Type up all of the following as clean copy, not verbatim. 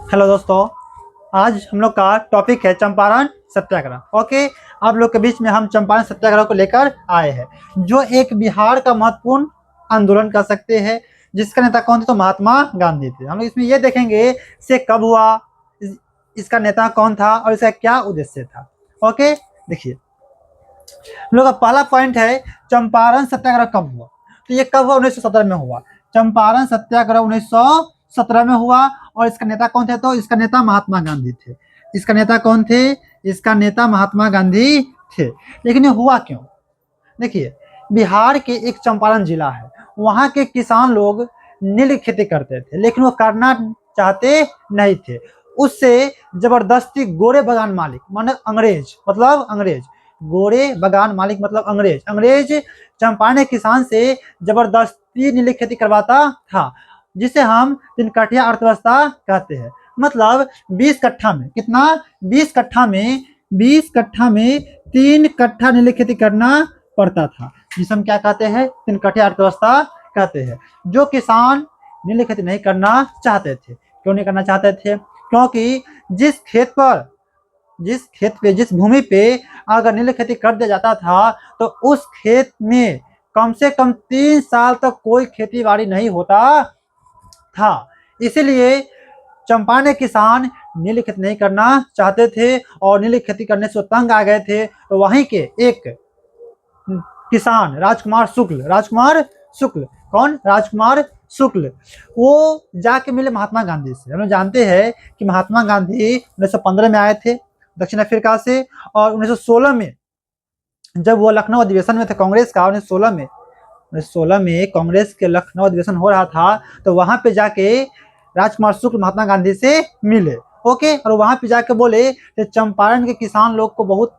Hello दोस्तों, आज हम लोग का टॉपिक है चंपारण सत्याग्रह। ओके, आप लोग के बीच में हम चंपारण सत्याग्रह को लेकर आए हैं, जो एक बिहार का महत्वपूर्ण आंदोलन कर सकते हैं, जिसका नेता कौन थे? तो महात्मा गांधी थे। हम लोग इसमें ये देखेंगे से कब हुआ, इसका नेता कौन था और इसका क्या उद्देश्य था। ओके, देखिए, हम लोग का पहला पॉइंट है चंपारण सत्याग्रह कब हुआ। तो ये कब हुआ? 1917 में हुआ। चंपारण सत्याग्रह 1917 में हुआ। और इसका नेता कौन थे? तो इसका नेता महात्मा गांधी थे। इसका नेता कौन थे? इसका नेता महात्मा गांधी थे। लेकिन ये हुआ क्यों? देखिए, बिहार के एक चंपारण जिला है, वहाँ के किसान लोग नील खेती करते थे, लेकिन वो करना चाहते नहीं थे। उससे जबरदस्ती गोरे बगान मालिक माने अंग्रेज, मतलब अंग्रेज, गोरे बगान मालिक मतलब अंग्रेज, अंग्रेज चंपारण किसान से जबरदस्ती नीली खेती करवाता था, जिसे हम तीन कठिया अर्थव्यवस्था कहते हैं। मतलब 20 कट्ठा में कितना? 20 कट्ठा में 20 कट्ठा में 3 कट्ठा नीली खेती करना पड़ता था, जिसे हम क्या कहते हैं? तीन कट्ठा अर्थव्यवस्था कहते हैं। जो किसान नीली खेती नहीं करना चाहते थे, क्यों नहीं करना चाहते थे? क्योंकि जिस भूमि पे अगर नीली खेती कर दिया जाता था, तो उस खेत में कम से कम 3 साल तक कोई खेती बाड़ी नहीं होता था। इसीलिए चंपारण किसान नीली खेती नहीं करना चाहते थे और नीली खेती करने से तंग आ गए थे। तो वहीं के एक किसान राजकुमार शुक्ल, कौन? राजकुमार शुक्ल, वो जाके मिले महात्मा गांधी से। हम लोग जानते हैं कि महात्मा गांधी 1915 में आए थे दक्षिण अफ्रीका से, और 1916 में जब वो लखनऊ अधिवेशन में थे कांग्रेस का, 1916 में कांग्रेस के लखनऊ अधिवेशन हो रहा था, तो वहां पे जाके राजकुमार शुक्ल महात्मा गांधी से मिले। ओके, और वहां पे जाके बोले कि चंपारण के किसान लोग को बहुत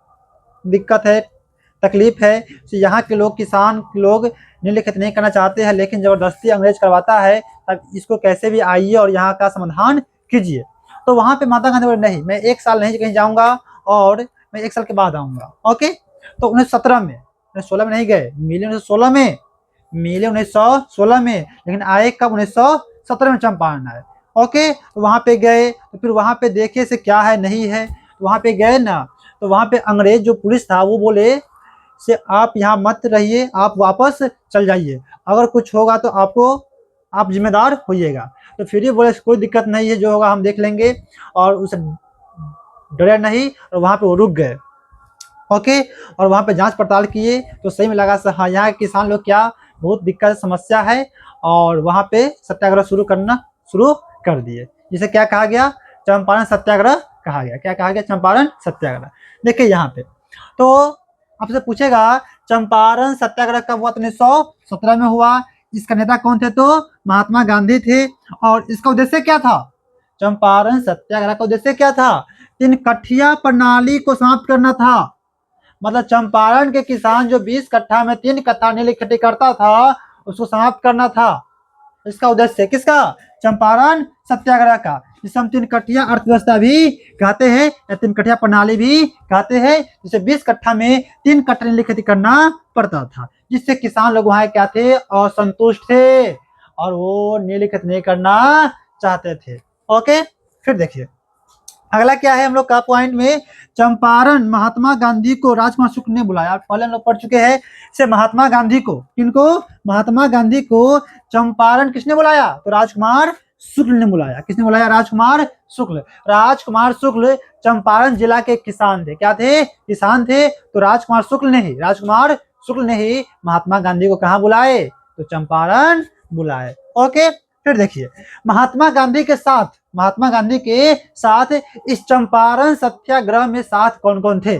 दिक्कत है, तकलीफ है, तो यहाँ के लोग, किसान लोग नीली खेती नहीं करना चाहते हैं, लेकिन जबरदस्ती अंग्रेज करवाता है, तब इसको कैसे भी आइए और यहाँ का समाधान कीजिए। तो वहाँ पे महात्मा गांधी बोले नहीं, मैं 1 साल नहीं कहीं जाऊँगा और मैं 1 साल के बाद आऊँगा। ओके, तो 1917 में, 1916 में नहीं गए, मिले 1916 में, लेकिन आए कब? 1917 में चंपारण आए। ओके, तो वहाँ पे गए, तो फिर वहाँ पे देखे से क्या है नहीं है, तो वहाँ पे गए ना, तो वहाँ पे अंग्रेज जो पुलिस था वो बोले से आप यहाँ मत रहिए, आप वापस चल जाइए, अगर कुछ होगा तो आप जिम्मेदार होइएगा। तो फिर ये बोले कोई दिक्कत नहीं है, जो होगा हम देख लेंगे, और उसे डरे नहीं, और वहाँ पे वो रुक गए। ओके, और वहाँ पे जांच पड़ताल किए तो सही में लगा हाँ, यहाँ के किसान लोग क्या बहुत दिक्कत समस्या है, और वहाँ पे सत्याग्रह शुरू कर दिए, जिसे क्या कहा गया? चंपारण सत्याग्रह कहा गया। क्या कहा गया? चंपारण सत्याग्रह। देखिए यहाँ पे तो आपसे पूछेगा चंपारण सत्याग्रह कब हुआ? तो 1917 में हुआ। इसका नेता कौन थे? तो महात्मा गांधी थे। और इसका उद्देश्य क्या था? चंपारण सत्याग्रह का उद्देश्य क्या था? तीन कठिया प्रणाली को समाप्त करना था। मतलब चंपारण के किसान जो 20 कट्ठा में 3 कट्ठा नीली खेती करता था, उसको समाप्त करना था। इसका उद्देश्य किसका? चंपारण सत्याग्रह का, जिसे हम तीन कट्ठिया अर्थव्यवस्था भी कहते हैं या तीन कट्ठिया प्रणाली भी कहते हैं, जिसे 20 कट्ठा में 3 कट्ठा नीली खेती करना पड़ता था, जिससे किसान लोग वहां क्या थे? असंतुष्ट थे, और वो नीली खेती नहीं करना चाहते थे। ओके, फिर देखिए अगला क्या है हम लोग का पॉइंट में, चंपारण महात्मा गांधी को राजकुमार शुक्ल ने बुलाया। पहले हम लोग पढ़ चुके हैं से महात्मा गांधी को, किनको? महात्मा गांधी को चंपारण किसने बुलाया? तो राजकुमार शुक्ल ने बुलाया। किसने बुलाया? राजकुमार शुक्ल। राजकुमार शुक्ल चंपारण जिला के किसान थे। क्या थे? किसान थे। तो राजकुमार शुक्ल ने ही महात्मा गांधी को कहाँ बुलाए? तो चंपारण बुलाए। ओके, फिर देखिए महात्मा गांधी के साथ इस चंपारण सत्याग्रह में साथ कौन कौन थे?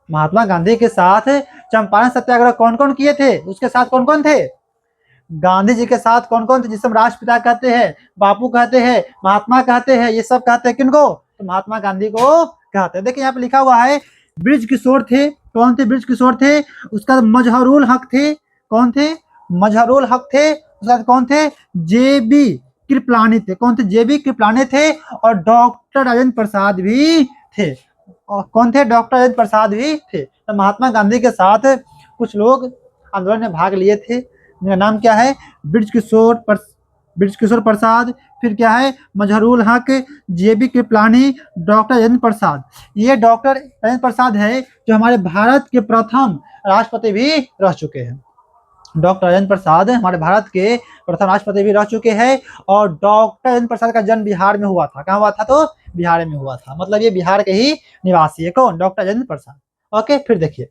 महात्मा गांधी के साथ चंपारण सत्याग्रह कौन कौन किए थे? उसके साथ कौन कौन थे? गांधी जी के साथ कौन कौन थे? जिसे हम राष्ट्रपिता कहते हैं, बापू कहते हैं, महात्मा कहते हैं, ये सब कहते हैं किनको? तो महात्मा गांधी को कहते हैं। देखिए यहाँ पे लिखा हुआ है ब्रिज किशोर थे। कौन थे ब्रिज किशोर थे? उसका मजहरुल हक थे। कौन थे? मजहरुल हक थे। उसके बाद कौन थे? जेबी कृपलानी थे। कौन थे? जेबी कृपलानी थे। और डॉक्टर राजेंद्र प्रसाद भी थे। और कौन थे? डॉक्टर राजेंद्र प्रसाद भी थे। तो महात्मा गांधी के साथ कुछ लोग आंदोलन में भाग लिए थे, जिनका नाम क्या है? ब्रज किशोर प्रसाद, फिर क्या है मजहरुल हक, JB कृपलानी, डॉक्टर राजेंद्र प्रसाद। ये डॉक्टर राजेंद्र प्रसाद है जो हमारे भारत के प्रथम राष्ट्रपति भी रह चुके हैं। डॉक्टर राजेंद्र प्रसाद हमारे भारत के प्रथम राष्ट्रपति भी रह चुके हैं। और डॉक्टर राजेंद्र प्रसाद का जन्म बिहार में हुआ था। कहाँ हुआ था? तो बिहार में हुआ था, मतलब ये बिहार के ही निवासी है। कौन? डॉक्टर राजेंद्र प्रसाद। ओके, फिर देखिए,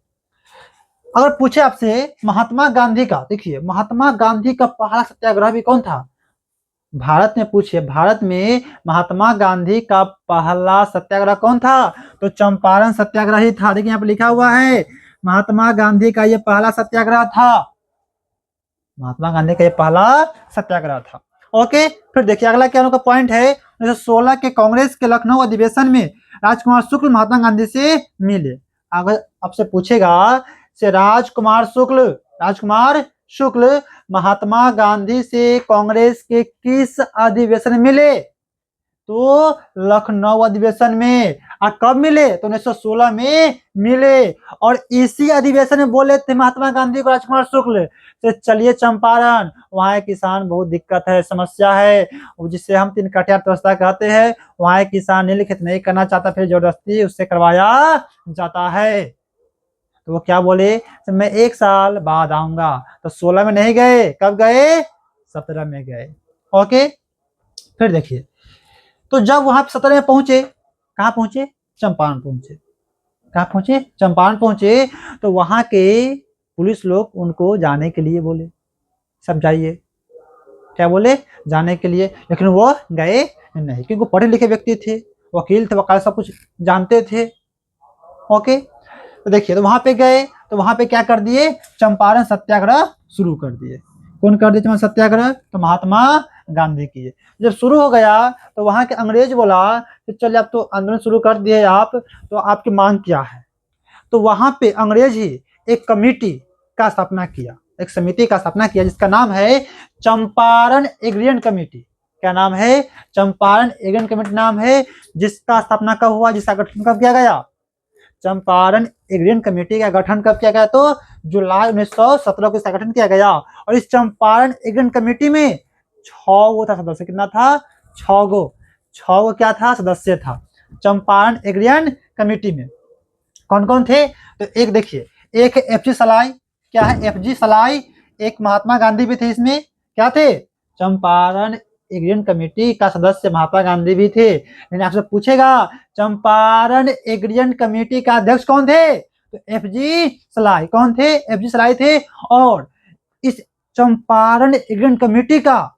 अगर पूछे आपसे महात्मा गांधी का, देखिए महात्मा गांधी का पहला सत्याग्रह भी कौन था? भारत में पूछिए, भारत में महात्मा गांधी का पहला सत्याग्रह कौन था? तो चंपारण सत्याग्रह ही था। देखिए यहाँ पे लिखा हुआ है, महात्मा गांधी का ये पहला सत्याग्रह था। महात्मा गांधी का ये पहला सत्याग्रह था। ओके, फिर देखिए अगला क्या उनका पॉइंट है, 1916 के कांग्रेस के लखनऊ अधिवेशन में राजकुमार शुक्ल महात्मा गांधी से मिले। अगर आपसे पूछेगा से राजकुमार शुक्ल महात्मा गांधी से कांग्रेस के किस अधिवेशन में मिले? तो लखनऊ अधिवेशन में। और कब मिले? तो 1916 में मिले। और इसी अधिवेशन में बोले थे महात्मा गांधी को राजकुमार शुक्ल से चलिए चंपारण, वहाँ किसान बहुत दिक्कत है, समस्या है, जिससे हम 3 कटिया अर्थव्यवस्था कहते हैं। वहाँ किसान नील खेत नहीं करना चाहता, फिर जबरदस्ती उससे करवाया जाता है। तो वो क्या बोले? तो मैं 1 साल बाद आऊंगा। तो 16 में नहीं गए, कब गए? 17 में गए। ओके, फिर देखिए, तो जब वहां 17 में पहुंचे, कहाँ पहुंचे? चंपारण पहुंचे। कहाँ पहुंचे? चंपारण पहुंचे। तो वहां के पुलिस लोग उनको जाने के लिए बोले, सब जाइए। क्या बोले? जाने के लिए। लेकिन वो गए नहीं, क्योंकि पढ़े लिखे व्यक्ति थे, वकील थे, वकाल सब कुछ जानते थे। ओके, तो देखिए, तो वहां पे गए, तो वहां पे क्या कर दिए? चंपारण सत्याग्रह शुरू कर दिए। कौन कर दिए चंपारण सत्याग्रह? तो महात्मा गांधी किए। जब शुरू हो गया तो वहां के अंग्रेज बोला कि चलिए आप तो आंदोलन शुरू कर दिए आप, तो आपकी मांग क्या है? तो वहां पे अंग्रेज ही एक कमेटी का स्थापना किया, एक समिति का स्थापना किया, जिसका नाम है चंपारण एग्रीमेंट कमेटी। क्या नाम है? चंपारण एग्रीमेंट कमेटी नाम है, जिसका स्थापना कब हुआ, जिसका गठन कब किया गया? चंपारण एग्रीमेंट कमेटी का गठन कब किया गया? तो जुलाई 1917 को इसका गठन किया गया। और इस चंपारण एग्रीमेंट कमेटी में 6 गो था सदस्य। कितना था? 6 गो। 6 गो क्या था? सदस्य था चंपारण एग्रीमेंट कमेटी में। कौन कौन थे? तो एक देखिए, एक FG सलाई। क्या है? FG सलाई। एक महात्मा गांधी भी थे इसमें। क्या थे? चंपारण एग्रीमेंट कमेटी का सदस्य महात्मा गांधी भी थे। लेकिन आपसे पूछेगा चंपारण एग्रीमेंट कमेटी का अध्यक्ष कौन थे? तो FG सलाई। कौन थे? FG सलाई थे। और इस चंपारण एग्रीमेंट कमेटी का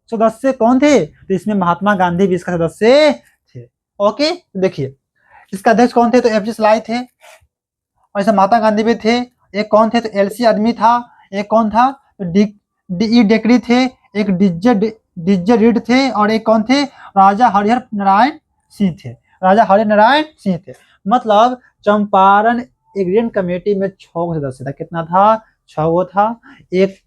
सदस्य कौन थे? तो इसमें महात्मा गांधी भी इसका सदस्य थे। ओके, देखिए इसका अध्यक्ष कौन थे? तो FG सलाई थे। और इसमें महात्मा गांधी भी थे। एक कौन थे? तो LC आदमी था। एक कौन था? तो DE डेकरी थे। एक डिजे रीड थे। और एक कौन थे? राजा हरिहर नारायण सिंह थे। राजा हरिहर नारायण सिंह थे। मतलब चंपारण एग्रीमेंट कमेटी में 6 गो सदस्य था। कितना था? 6 गो था। एक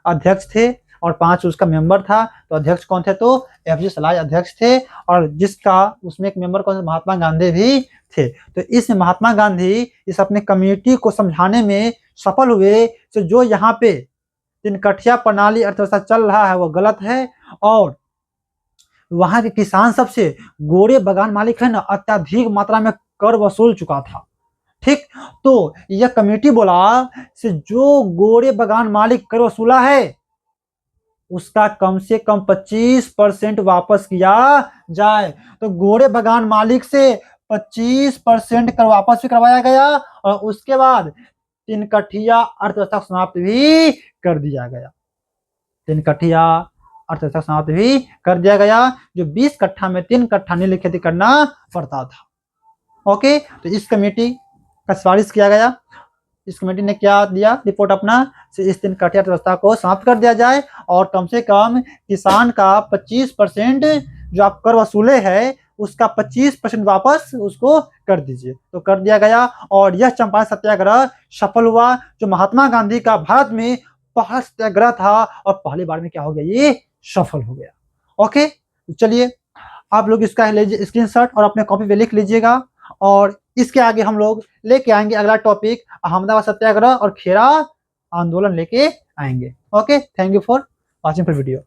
अध्यक्ष थे और 5 उसका मेंबर था। तो अध्यक्ष कौन थे? तो FG सलाई अध्यक्ष थे। और जिसका उसमें एक मेंबर कौन थे? महात्मा गांधी भी थे। तो इस महात्मा गांधी इस अपने कमेटी को समझाने में सफल हुए। तो जो यहाँ पे 3 कठिया प्रणाली अर्थव्यवस्था चल रहा है वो गलत है। और वहां के किसान सबसे गोरे बागान मालिक है ना, अत्यधिक मात्रा में कर वसूल चुका था। ठीक, तो यह कमेटी बोला से जो गोरे बागान मालिक कर वसूला है उसका कम से कम 25% वापस किया जाए। तो गोरे बागान मालिक से 25% कर वापस भी करवाया गया। और उसके बाद 3 कठिया अर्थव्यवस्था समाप्त भी कर दिया गया। 3 कठिया अर्थव्यवस्था समाप्त भी कर दिया गया। जो 20 कट्ठा में 3 कट्ठा नील खेती करना पड़ता था। ओके, तो इस कमेटी का सिफारिश किया गया। इस कमेटी ने क्या दिया रिपोर्ट अपना? इस 3 कठिया अर्थव्यवस्था को समाप्त कर दिया जाए और कम से कम किसान का 25% जो आप कर वसूले है उसका 25% वापस उसको कर दीजिए। तो कर दिया गया। और यह चंपारण सत्याग्रह सफल हुआ, जो महात्मा गांधी का भारत में पहला सत्याग्रह था। और पहली बार में क्या हो गया? ये सफल हो गया। ओके, चलिए आप लोग इसका लीजिए स्क्रीनशॉट और अपने कॉपी पे लिख लीजिएगा। और इसके आगे हम लोग लेके आएंगे अगला टॉपिक अहमदाबाद सत्याग्रह और खेरा आंदोलन लेके आएंगे। Okay, thank you for watching video.